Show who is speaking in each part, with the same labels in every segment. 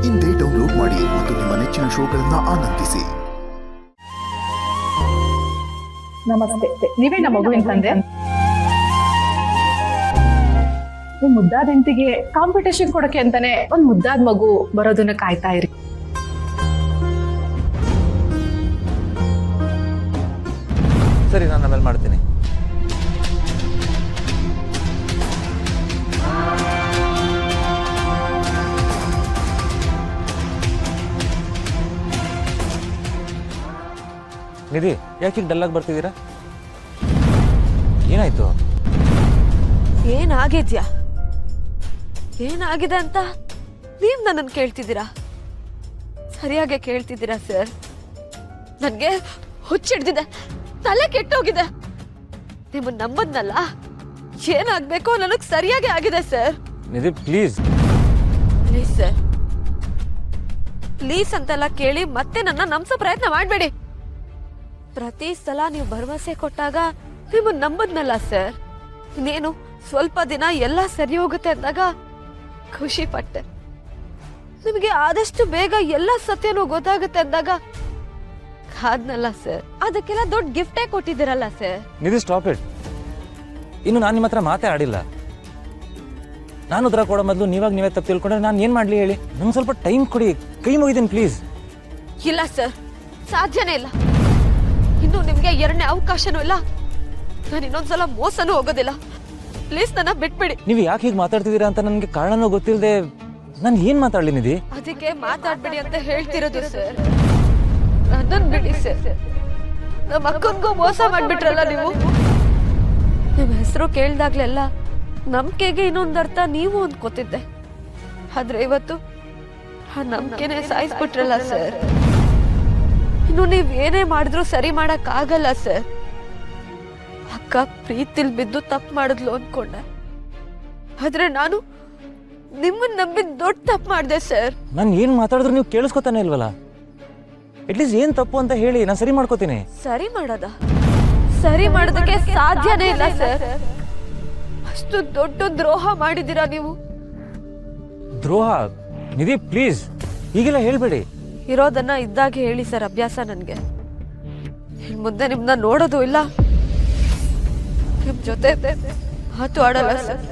Speaker 1: ಇಂದೇ ಡೌನ್ಲೋಡ್ ಮಾಡಿ ಮತ್ತು ನಿಮ್ಮ ನೆಚ್ಚಿನ ಶೋಗಳನ್ನ ಆನಂದಿಸಿ.
Speaker 2: ನಮಸ್ತೆ. ನೀವೇ ನಮ್ಮ ಮಗುವಿನ ತಂದೆ. ಮುದ್ದಾದ ಹೆಂಡತಿಗೆ ಕಾಂಪಿಟೇಷನ್ ಕೊಡಕ್ಕೆ ಅಂತಾನೆ ಒಂದ್ ಮುದ್ದಾದ ಮಗು ಬರೋದನ್ನ ಕಾಯ್ತಾ ಇರಿ.
Speaker 3: ಸರಿ, ನಾನು ಆಮೇಲೆ ಮಾಡ್ತೀನಿ. ನಿಧಿ, ಯಾಕೆ ಡಲ್ಲಾಗಿ ಬರ್ತಿದ್ದೀರಾ? ಏನಾಯ್ತು?
Speaker 4: ಏನಾಗಿದ್ಯಾ? ಏನಾಗಿದೆ ಅಂತ ನೀವ್ ನನ್ನನ್ನು ಕೇಳ್ತಿದ್ದೀರಾ? ಸರಿಯಾಗಿ ಕೇಳ್ತಿದ್ದೀರಾ ಸರ್. ನನ್ಗೆ ಹುಚ್ಚಿಡ್ದಿದೆ, ತಲೆ ಕೆಟ್ಟೋಗಿದೆ. ನಿಮ್ಮನ್ನ ನಂಬದ್ನಲ್ಲ, ಏನಾಗ್ಬೇಕು ನನಗ್ ಸರಿಯಾಗಿ ಆಗಿದೆ sir.
Speaker 3: Nidhi, please
Speaker 4: please sir, please ಅಂತೆಲ್ಲ ಕೇಳಿ ಮತ್ತೆ ನನ್ನ ನಂಬಿಸೋ ಪ್ರಯತ್ನ ಮಾಡಬೇಡಿ. ಪ್ರತಿ ಸಲ ನೀವು ಭರವಸೆ ಕೊಟ್ಟಾಗ ನಿಮ್ಮನ್ನ ನಂಬದ್ನಲ್ಲ ಸರ್. ಇನ್ನೇನು ಸ್ವಲ್ಪ ದಿನ ಎಲ್ಲ ಸರಿ ಹೋಗುತ್ತೆ ಅಂದಾಗ ಖುಷಿ ಪಟ್ಟೆ. ನಿಮಗೆ ಆದಷ್ಟು ಬೇಗ ಎಲ್ಲ ಸತ್ಯನೂ ಗೊತ್ತಾಗುತ್ತೆ ಅಂದಾಗ ಕಾದ್ನಲ್ಲ ಸರ್. ಅದಕ್ಕೆಲ್ಲ ದೊಡ್ಡ ಗಿಫ್ಟೇ ಕೊಟ್ಟಿದ್ದೀರಲ್ಲ ಸರ್.
Speaker 3: Nidhi, stop it. ಇನ್ನು ನಾನು ನಿಮ್ಮ ಹತ್ರ ಮಾತೇ ಆಡಿಲ್ಲ. ನಾನು ಉತ್ತರ ಕೊಡೋ ಮೊದಲು ನೀವೇ ತಪ್ಪು ತಿಳ್ಕೊಂಡ್ರೆ ನಾನು ಏನು ಮಾಡಲಿ ಹೇಳಿ? ನಂಗೆ ಸ್ವಲ್ಪ ಟೈಮ್ ಕೊಡಿ, ಕೈ ಮುಗಿದ್ದೀನಿ ಪ್ಲೀಸ್.
Speaker 4: ಇಲ್ಲ ಸರ್, ಸಾಧ್ಯನೇ ಇಲ್ಲ. ಇನ್ನು ನಿಮ್ಗೆ ಎರಡನೇ ಅವಕಾಶನೂ ಇಲ್ಲ. ನಾನು ಇನ್ನೊಂದ್ಸಲ ಮೋಸನೂ ಹೋಗೋದಿಲ್ಲ. ಪ್ಲೀಸ್ ನನ್ನ ಬಿಟ್ಬಿಡಿ.
Speaker 3: ನೀವು ಯಾಕೆ ಹೀಗೆ ಮಾತಾಡ್ತಿದ್ದೀರಾ ಅಂತ ನನಗೆ ಕಾರಣನೂ ಗೊತ್ತಿಲ್ಲದೆ ನಾನು ಏನು ಮಾತಾಡಲಿ ನಿಧಿ?
Speaker 4: ಅದಕ್ಕೆ ಮಾತಾಡ್ಬೇಡಿ ಅಂತ ಹೇಳ್ತಿರೋದು ಸರ್. ನನ್ನನ್ನು ಬಿಡಿ ಸರ್. ನಮ್ಮ ಅಕ್ಕನಿಗೂ ಮೋಸ ಮಾಡ್ಬಿಟ್ರಲ್ಲ ನೀವು. ನಿಮ್ಮ ಹೆಸರು ಕೇಳ್ದಾಗ್ಲೆಲ್ಲ ನಂಬಿಕೆಗೆ ಇನ್ನೊಂದು ಅರ್ಥ ನೀವು ಅಂದ್ಕೋತಿದ್ದೆ. ಆದ್ರೆ ಇವತ್ತು ಆ ನಂಬಿಕೆನೆ ಸಾಯಿಸ್ಬಿಟ್ರಲ್ಲ ಸರ್. ಇನ್ನು ನೀವ್ ಏನೇ ಮಾಡಿದ್ರು ಸರಿ ಮಾಡಕ್ ಆಗಲ್ಲ ಸರ್. ಅಕ್ಕ ಪ್ರೀತಿಲ್ ಬಿದ್ದು ತಪ್ಪು ಮಾಡಿದ್ಲು ಅನ್ಕೊಂಡೆ, ಆದ್ರೆ ನಾನು ನಿಮ್ಮನ್ನ ನಂಬಿದ್ ದೊಡ್ಡ ತಪ್ಪು ಮಾಡಿದೆ ಸರ್.
Speaker 3: ನಾನು ಏನು ಮಾತಾಡಿದ್ರು ನೀವು ಕೇಳಿಸ್ಕೊತಾನೆ ಇಲ್ವಲ್ಲ? ಅಟ್ಲೀಸ್ಟ್ ಏನು ತಪ್ಪು ಅಂತ ಹೇಳಿ, ನಾನು ಸರಿ ಮಾಡ್ಕೋತೀನಿ.
Speaker 4: ಸರಿ ಮಾಡೋದ? ಸರಿ ಮಾಡೋದಕ್ಕೆ ಸಾಧ್ಯನೇ ಇಲ್ಲ ಸರ್. ಅಷ್ಟು ದೊಡ್ಡ ದ್ರೋಹ ಮಾಡಿದ್ದೀರಾ ನೀವು.
Speaker 3: ದ್ರೋಹ? ನಿಧಿ, ಪ್ಲೀಸ್ ಈಗೆಲ್ಲ ಹೇಳ್ಬೇಡಿ.
Speaker 4: ಇರೋದನ್ನ ಇದ್ದಾಗೆ ಹೇಳಿ ಸರ್. ಅಭ್ಯಾಸ ನನ್ಗೆ. ಇನ್ ಮುಂದೆ ನಿಮ್ನ ನೋಡೋದು ಇಲ್ಲ, ನಿಮ್ ಜೊತೆ ಮಾತು ಆಡಲ್ಲ ಸರ್.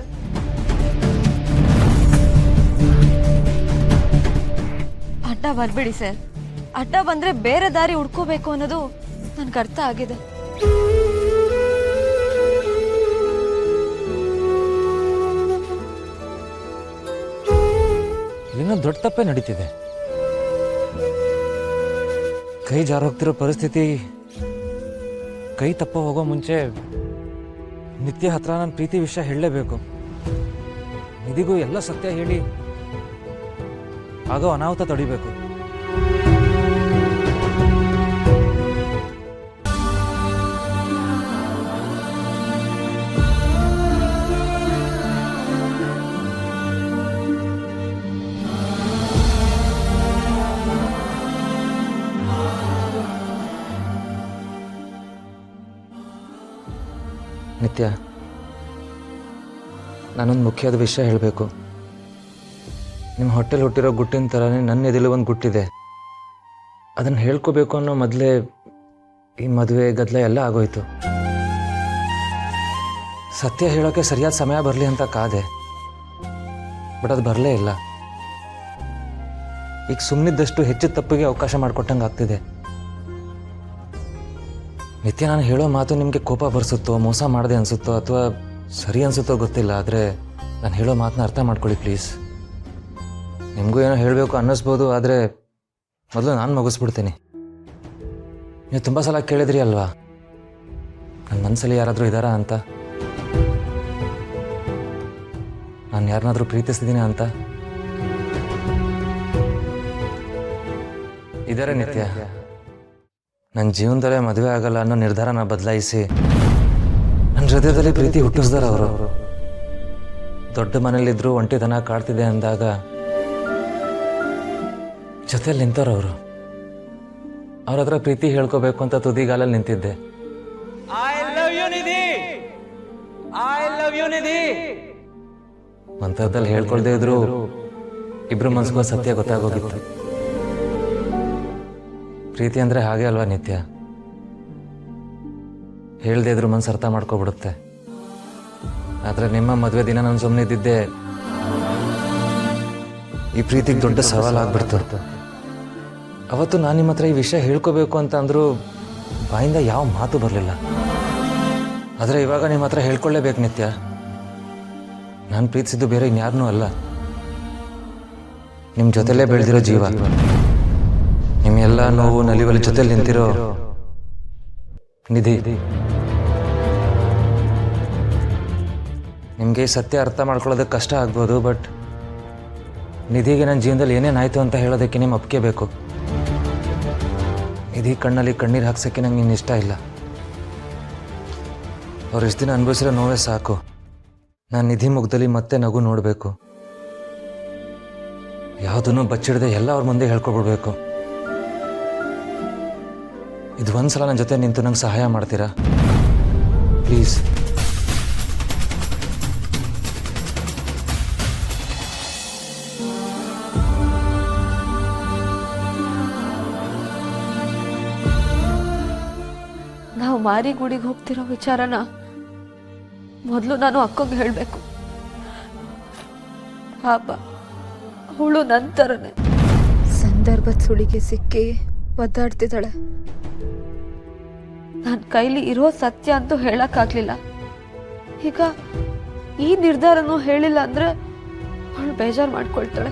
Speaker 4: ಅಡ್ಡ ಬರ್ಬೇಡಿ ಸರ್. ಅಡ್ಡ ಬಂದ್ರೆ ಬೇರೆ ದಾರಿ ಹುಡ್ಕೋಬೇಕು ಅನ್ನೋದು ನನ್ಗೆ ಅರ್ಥ ಆಗಿದೆ.
Speaker 3: ಇನ್ನೂ ದೊಡ್ಡ ತಪ್ಪೇ ನಡೀತಿದೆ. ಕೈ ಜಾರೋಗ್ತಿರೋ ಪರಿಸ್ಥಿತಿ. ಕೈ ತಪ್ಪ ಹೋಗೋ ಮುಂಚೆ ನಿತ್ಯ ಹತ್ರ ನನ್ನ ಪ್ರೀತಿ ವಿಷಯ ಹೇಳಲೇಬೇಕು. ನಿಧಿಗೂ ಎಲ್ಲ ಸತ್ಯ ಹೇಳಿ ಆಗೋ ಅನಾಹುತ ತಡಿಬೇಕು. ನಿತ್ಯ, ನಾನೊಂದು ಮುಖ್ಯವಾದ ವಿಷಯ ಹೇಳಬೇಕು. ನಿಮ್ಮ ಹೊಟ್ಟೆಲಿ ಹುಟ್ಟಿರೋ ಗುಟ್ಟಿನ ಥರನೇ ನನ್ನ ಎದೆಲು ಒಂದು ಗುಟ್ಟಿದೆ. ಅದನ್ನು ಹೇಳ್ಕೋಬೇಕು ಅನ್ನೋ ಮೊದಲೇ ಈ ಮದುವೆ ಗದ್ದಲ ಎಲ್ಲ ಆಗೋಯ್ತು. ಸತ್ಯ ಹೇಳೋಕ್ಕೆ ಸರಿಯಾದ ಸಮಯ ಬರಲಿ ಅಂತ ಕಾದೆ, ಬಟ್ ಅದು ಬರಲೇ ಇಲ್ಲ. ಈಗ ಸುಮ್ಮನಿದ್ದಷ್ಟು ಹೆಚ್ಚು ತಪ್ಪಿಗೆ ಅವಕಾಶ ಮಾಡಿಕೊಟ್ಟಂಗೆ ಆಗ್ತಿದೆ. ನಿತ್ಯ, ನಾನು ಹೇಳೋ ಮಾತು ನಿಮಗೆ ಕೋಪ ಬರ್ಸುತ್ತೋ, ಮೋಸ ಮಾಡಿದೆ ಅನಿಸುತ್ತೋ, ಅಥವಾ ಸರಿ ಅನಿಸುತ್ತೋ ಗೊತ್ತಿಲ್ಲ. ಆದರೆ ನಾನು ಹೇಳೋ ಮಾತನ್ನ ಅರ್ಥ ಮಾಡ್ಕೊಳ್ಳಿ ಪ್ಲೀಸ್. ನಿಮಗೂ ಏನೋ ಹೇಳಬೇಕು ಅನ್ನಿಸ್ಬೋದು, ಆದರೆ ಮೊದಲು ನಾನು ಮುಗಿಸ್ಬಿಡ್ತೀನಿ. ನೀವು ತುಂಬ ಸಲ ಕೇಳಿದ್ರಿ ಅಲ್ವಾ, ನನ್ನ ಮನಸ್ಸಲ್ಲಿ ಯಾರಾದರೂ ಇದ್ದಾರಾ ಅಂತ, ನಾನು ಯಾರನ್ನಾದರೂ ಪ್ರೀತಿಸ್ತಿದ್ದೀನಿ ಅಂತ. ಇದ್ದಾರೆ ನಿತ್ಯ. ನನ್ನ ಜೀವನದಲ್ಲೇ ಮದುವೆ ಆಗಲ್ಲ ಅನ್ನೋ ನಿರ್ಧಾರನ ಬದಲಾಯಿಸಿ ನನ್ನ ಹೃದಯದಲ್ಲಿ ಪ್ರೀತಿ ಹುಟ್ಟಿಸ್ದಾರ ಅವರು. ದೊಡ್ಡ ಮನೇಲಿದ್ರು ಒಂಟಿತನ ಕಾಡ್ತಿದೆ ಅಂದಾಗ ಜೊತೆಲಿ ನಿಂತವ್ರವರು. ಅವ್ರ ಹತ್ರ ಪ್ರೀತಿ ಹೇಳ್ಕೋಬೇಕು ಅಂತ ತುದಿಗಾಲಲ್ಲಿ ನಿಂತಿದ್ದೆ. ಒಂಥರದಲ್ಲಿ ಹೇಳ್ಕೊಳ್ದೇ ಇದ್ರು ಇಬ್ರು ಮನ್ಸಿಗೂ ಸತ್ಯ ಗೊತ್ತಾಗೋಗಿತ್ತು. ಪ್ರೀತಿ ಅಂದರೆ ಹಾಗೆ ಅಲ್ವಾ ನಿತ್ಯ, ಹೇಳ್ದೇ ಇದ್ರು ಮನ್ಸು ಅರ್ಥ ಮಾಡ್ಕೊಬಿಡುತ್ತೆ. ಆದರೆ ನಿಮ್ಮ ಮದುವೆ ದಿನ ನಾನು ಸುಮ್ಮನೆ ಇದ್ದಿದ್ದೆ ಈ ಪ್ರೀತಿಗೆ ದೊಡ್ಡ ಸವಾಲಾಗ್ಬಿಡ್ತು. ಅವತ್ತು ನಾನು ನಿಮ್ಮ ಹತ್ರ ಈ ವಿಷಯ ಹೇಳ್ಕೋಬೇಕು ಅಂತ ಅಂದರೂ ಬಾಯಿಂದ ಯಾವ ಮಾತು ಬರಲಿಲ್ಲ. ಆದರೆ ಇವಾಗ ನಿಮ್ಮ ಹತ್ರ ಹೇಳ್ಕೊಳ್ಳೇಬೇಕು ನಿತ್ಯ. ನಾನು ಪ್ರೀತಿಸಿದ್ದು ಬೇರೆ ಇನ್ಯಾರನ್ನೂ ಅಲ್ಲ, ನಿಮ್ಮ ಜೊತೆಲೇ ಬೆಳೆದಿರೋ ಜೀವ, ನಿಮ್ಮ ಎಲ್ಲ ನೋವು ನಲಿವಲ್ಲಿ ಜೊತೆಲಿ ನಿಂತಿರೋ ನಿಧಿ. ನಿಮಗೆ ಸತ್ಯ ಅರ್ಥ ಮಾಡ್ಕೊಳ್ಳೋದಕ್ಕೆ ಕಷ್ಟ ಆಗ್ಬೋದು, ಬಟ್ ನಿಧಿಗೆ ನನ್ನ ಜೀವನದಲ್ಲಿ ಏನೇನಾಯಿತು ಅಂತ ಹೇಳೋದಕ್ಕೆ ನಿಮ್ಮ ಒಪ್ಪಿಗೆ ಬೇಕು. ನಿಧಿ ಕಣ್ಣಲ್ಲಿ ಕಣ್ಣೀರು ಹಾಕ್ಸೋಕ್ಕೆ ನಂಗೆ ಇನ್ನು ಇಷ್ಟ ಇಲ್ಲ. ಅವ್ರು ಇಷ್ಟು ದಿನ ಅನುಭವಿಸಿರೋ ನೋವೇ ಸಾಕು. ನಾನು ನಿಧಿ ಮುಖದಲ್ಲಿ ಮತ್ತೆ ನಗು ನೋಡಬೇಕು. ಯಾವುದನ್ನು ಬಚ್ಚಿಡದೆ ಎಲ್ಲ ಅವ್ರ ಮುಂದೆ ಹೇಳ್ಕೊಬಿಡ್ಬೇಕು. ಇದು ಒಂದ್ಸಲ ನನ್ನ ಜೊತೆ ನಿಂತು ನಂಗೆ ಸಹಾಯ ಮಾಡ್ತೀರಾ ಪ್ಲೀಸ್?
Speaker 4: ನಾವು ಮಾರಿಗುಡಿಗೆ ಹೋಗ್ತಿರೋ ವಿಚಾರನ ಮೊದಲು ನಾನು ಅಕ್ಕಂಗೆ ಹೇಳಬೇಕು. ಪಾಪ ಅವಳು ನಂತರನೇ ಸಂದರ್ಭದ ಸುಳಿಗೆ ಸಿಕ್ಕಿ ಒದ್ದಾಡ್ತಿದ್ದಾಳೆ. ನನ್ನ ಕೈಲಿ ಇರೋ ಸತ್ಯ ಅಂತೂ ಹೇಳಕ್ಕಾಗ್ಲಿಲ್ಲ. ಈಗ ಈ ನಿರ್ಧಾರನೂ ಹೇಳಿಲ್ಲ ಅಂದ್ರೆ ಅವಳು ಬೇಜಾರು ಮಾಡ್ಕೊಳ್ತಾಳೆ.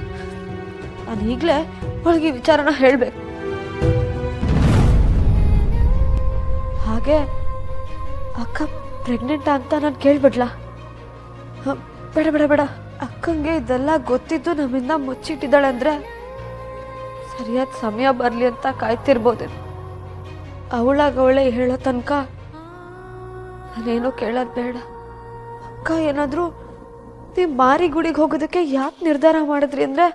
Speaker 4: ನಾನು ಈಗಲೇ ಅವಳಿಗೆ ಈ ವಿಚಾರನ ಹೇಳಬೇಕು. ಹಾಗೆ ಅಕ್ಕ ಪ್ರೆಗ್ನೆಂಟ್ ಅಂತ ನಾನು ಕೇಳ್ಬಿಡ್ಲಾ? ಬೇಡ ಬೇಡ ಬೇಡ. ಅಕ್ಕಂಗೆ ಇದೆಲ್ಲ ಗೊತ್ತಿದ್ದು ನಮ್ಮಿಂದ ಮುಚ್ಚಿಟ್ಟಿದ್ದಾಳೆ ಅಂದ್ರೆ ಸರಿಯಾದ ಸಮಯ ಬರಲಿ ಅಂತ ಕಾಯ್ತಿರ್ಬೋದೆ. ಅವಳೇ ಹೇಳೋ ತನಕ ನಾನೇನು ಕೇಳೋದು ಬೇಡ. ಅಕ್ಕ ಏನಾದರೂ ನೀವು ಮಾರಿಗುಡಿಗೆ ಹೋಗೋದಕ್ಕೆ ಯಾಕೆ ನಿರ್ಧಾರ ಮಾಡಿದ್ರಿ ಅಂದ್ರೆ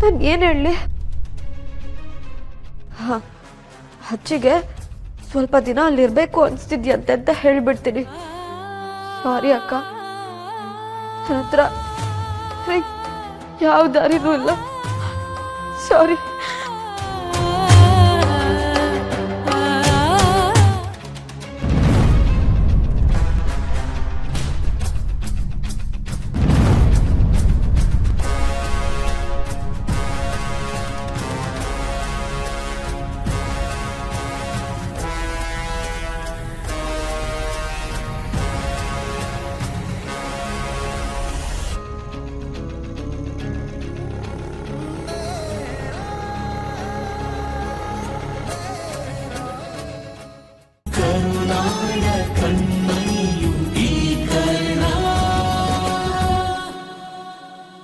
Speaker 4: ನಾನು ಏನು ಹೇಳಲಿ? ಹಾಂ, ಅಜ್ಜಿಗೆ ಸ್ವಲ್ಪ ದಿನ ಅಲ್ಲಿರ್ಬೇಕು ಅನಿಸ್ತಿದ್ಯಂತೆ ಅಂತ ಹೇಳಿಬಿಡ್ತೀನಿ. ಸಾರಿ ಅಕ್ಕ, ನನ್ನ ಹತ್ರ ಯಾವ ದಾರಿನೂ ಇಲ್ಲ. ಸಾರಿ.
Speaker 5: ಕರುನಾಡ